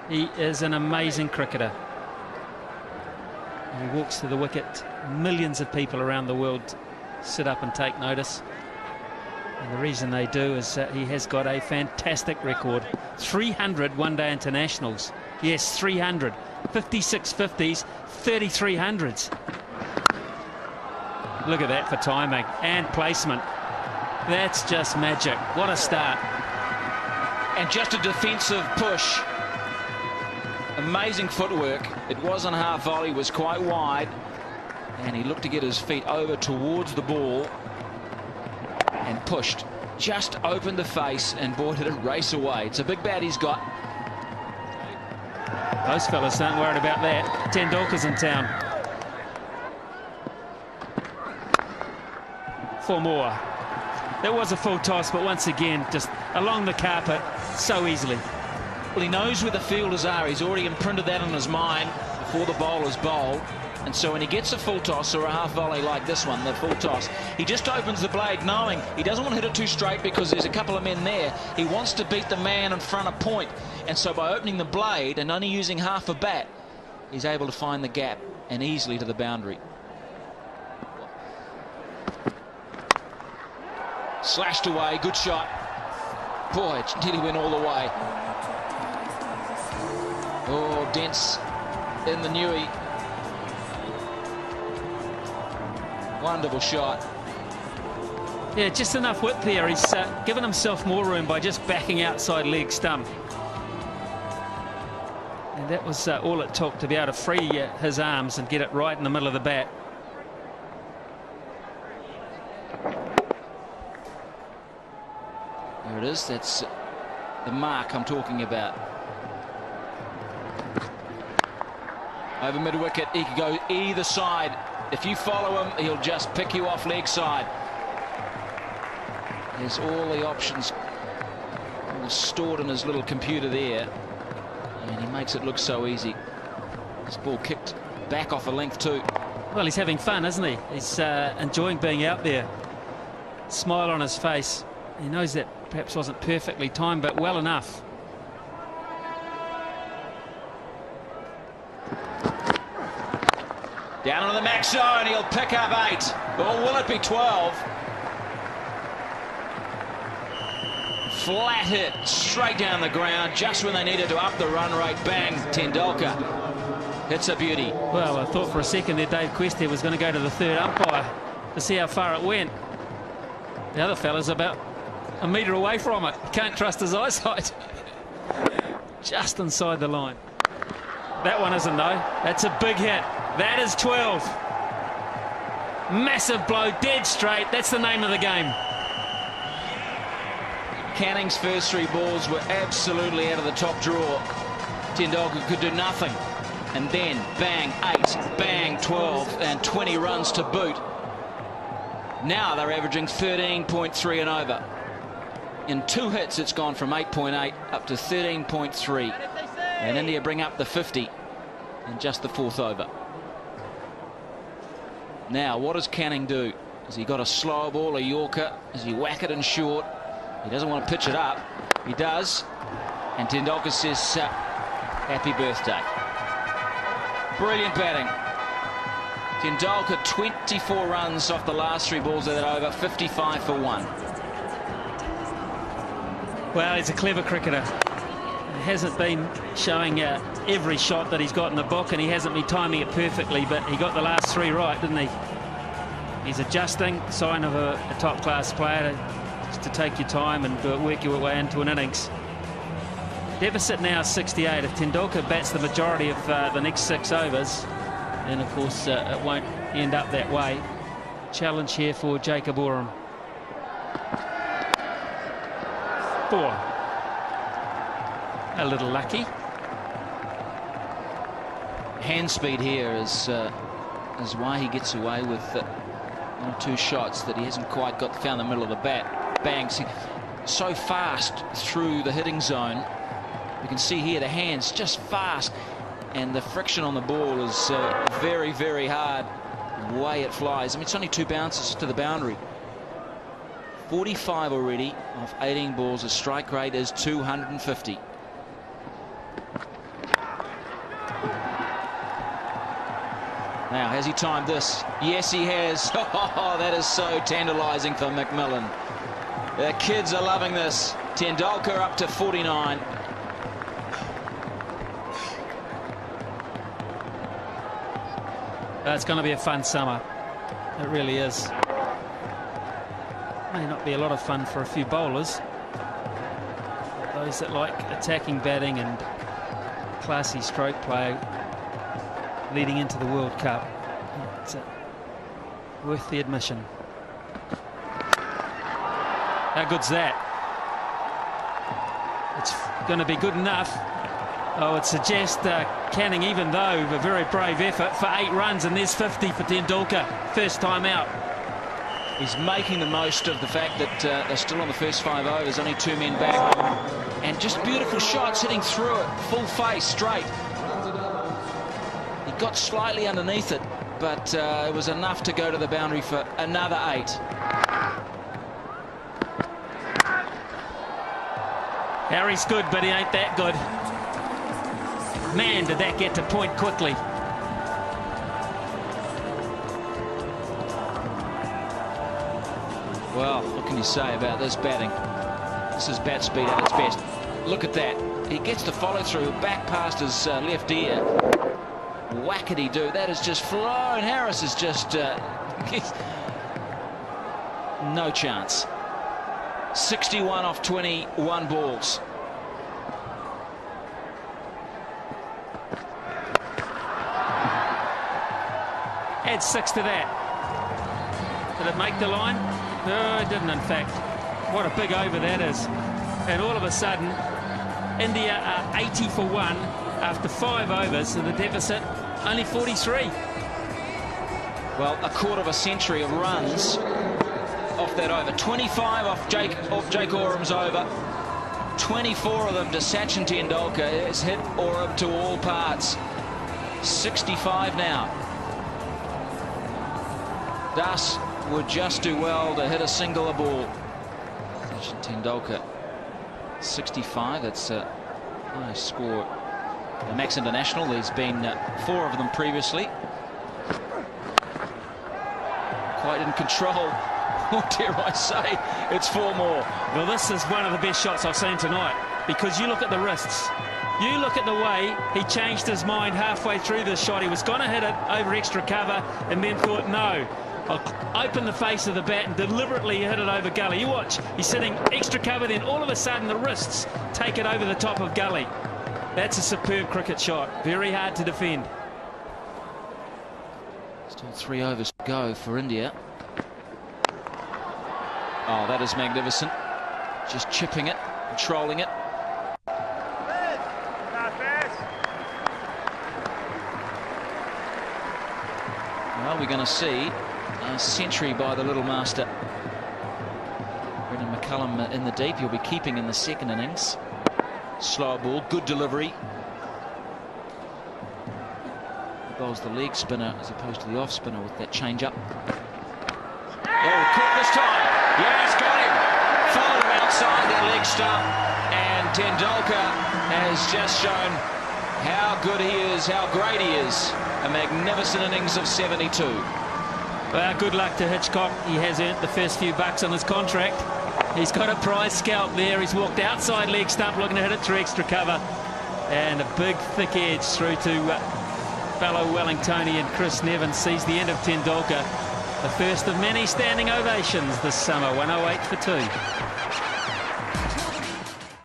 He is an amazing cricketer. He walks to the wicket. Millions of people around the world sit up and take notice. And the reason they do is that he has got a fantastic record. 300 one-day internationals. Yes, 300. 56 50s, 33 hundreds. Look at that for timing and placement. That's just magic. What a start. And just a defensive push. Amazing footwork. It wasn't half volley, was quite wide. And he looked to get his feet over towards the ball and pushed. Just opened the face, and boy, did it race away. It's a big bat he's got. Those fellas aren't worried about that. Tendulkar's in town. 4 more. That was a full toss, but once again, just along the carpet so easily. Well, he knows where the fielders are. He's already imprinted that in his mind before the bowlers bowl. And so when he gets a full toss or a half volley like this one, the full toss, he just opens the blade knowing he doesn't want to hit it too straight because there's a couple of men there. He wants to beat the man in front of point. And so by opening the blade and only using half a bat, he's able to find the gap and easily to the boundary. Slashed away, good shot. Boy, it nearly went all the way. Oh, dents in the newie. Wonderful shot. Yeah, just enough width there. He's given himself more room by just backing outside leg stump. And that was all it took to be able to free his arms and get it right in the middle of the bat. There it is. That's the mark I'm talking about. Over mid-wicket, he could go either side. If you follow him, he'll just pick you off leg side. There's all the options all stored in his little computer there. And he makes it look so easy. This ball kicked back off a length too. Well, he's having fun, isn't he? He's enjoying being out there. Smile on his face. He knows that perhaps wasn't perfectly timed, but well enough. Down on the max zone, he'll pick up 8. Or will it be 12? Flat hit, straight down the ground, just when they needed to up the run rate. Bang, Tendulkar hits a beauty. Well, I thought for a second there Dave Quest was going to go to the third umpire to see how far it went. The other fella's about a metre away from it. Can't trust his eyesight. Just inside the line. That one isn't, though. That's a big hit. That is 12. Massive blow, dead straight. That's the name of the game. Canning's first 3 balls were absolutely out of the top drawer. Tendulkar could do nothing. And then, bang, 8, bang, 12, and 20 runs to boot. Now they're averaging 13.3 and over. In 2 hits, it's gone from 8.8 up to 13.3. And India bring up the 50 in just the 4th over. Now, what does Canning do? Has he got a slow ball, a Yorker? Does he whack it in short? He doesn't want to pitch it up. He does. And Tendulkar says, happy birthday. Brilliant batting. Tendulkar 24 runs off the last 3 balls of that over, 55 for 1. Well, he's a clever cricketer. He hasn't been showing every shot that he's got in the book, and he hasn't been timing it perfectly, but he got the last 3 right, didn't he? He's adjusting, sign of a top-class player, just to take your time and work your way into an innings. Deficit now 68. If Tendulkar bats the majority of the next 6 overs, then of course it won't end up that way. Challenge here for Jacob Oram. 4. A little lucky. Hand speed here is why he gets away with 2 shots that he hasn't quite found the middle of the bat. Bangs so fast through the hitting zone. You can see here the hands just fast, and the friction on the ball is very, very hard. The way it flies. I mean, it's only 2 bounces to the boundary. 45 already off 18 balls. His strike rate is 250. Now, has he timed this? Yes, he has. Oh, that is so tantalising for McMillan. The kids are loving this. Tendulkar up to 49. It's going to be a fun summer. It really is. May not be a lot of fun for a few bowlers. But those that like attacking batting and classy stroke play leading into the World Cup, it's worth the admission. How good's that? It's going to be good enough. Oh, it suggests Canning, even though a very brave effort, for 8 runs, and there's 50 for Tendulkar. First time out. He's making the most of the fact that they're still on the first 5 overs, only 2 men back. And just beautiful shots, hitting through it, full face, straight. He got slightly underneath it, but it was enough to go to the boundary for another 8. Harry's good, but he ain't that good. Man, did that get to point quickly. Well, what can you say about this batting? This is bat speed at its best. Look at that. He gets the follow through back past his left ear. Whackety-doo. That is just flown. Harris is just no chance. 61 off 21 balls. Add 6 to that. Did it make the line? No, it didn't, in fact. What a big over that is. And all of a sudden, India are 80 for 1 after 5 overs, and the deficit only 43. Well, a quarter of a century of runs off that over. 25 off Jake Oram's over. 24 of them to Sachin Tendulkar. Has hit Oram to all parts. 65 now. Das would just do well to hit a single a ball. Sachin Tendulkar, 65. That's a nice score. The Max International, there's been 4 of them previously. Quite in control. Or dare I say, it's 4 more. Well, this is one of the best shots I've seen tonight, because you look at the wrists. You look at the way he changed his mind halfway through this shot. He was going to hit it over extra cover and then thought, no, I'll open the face of the bat and deliberately hit it over gully. You watch, he's sitting extra cover, then all of a sudden the wrists take it over the top of gully. That's a superb cricket shot. Very hard to defend. Still 3 overs to go for India. Oh, that is magnificent. Just chipping it, controlling it. Well, we're going to see a century by the little master. Brendan McCullum in the deep. He'll be keeping in the second innings. Slow ball, good delivery. Bowls the leg spinner as opposed to the off spinner with that change up. Oh, caught this time. Yes, got him. Followed him outside that leg stump. And Tendulkar has just shown how good he is, how great he is. A magnificent innings of 72. Well, good luck to Hitchcock. He has earned the first few bucks on his contract. He's got a prize scalp there. He's walked outside leg stump looking to hit it through extra cover. And a big thick edge through to fellow Wellingtonian Chris Nevin. Sees the end of Tendulkar. The first of many standing ovations this summer. 108 for 2.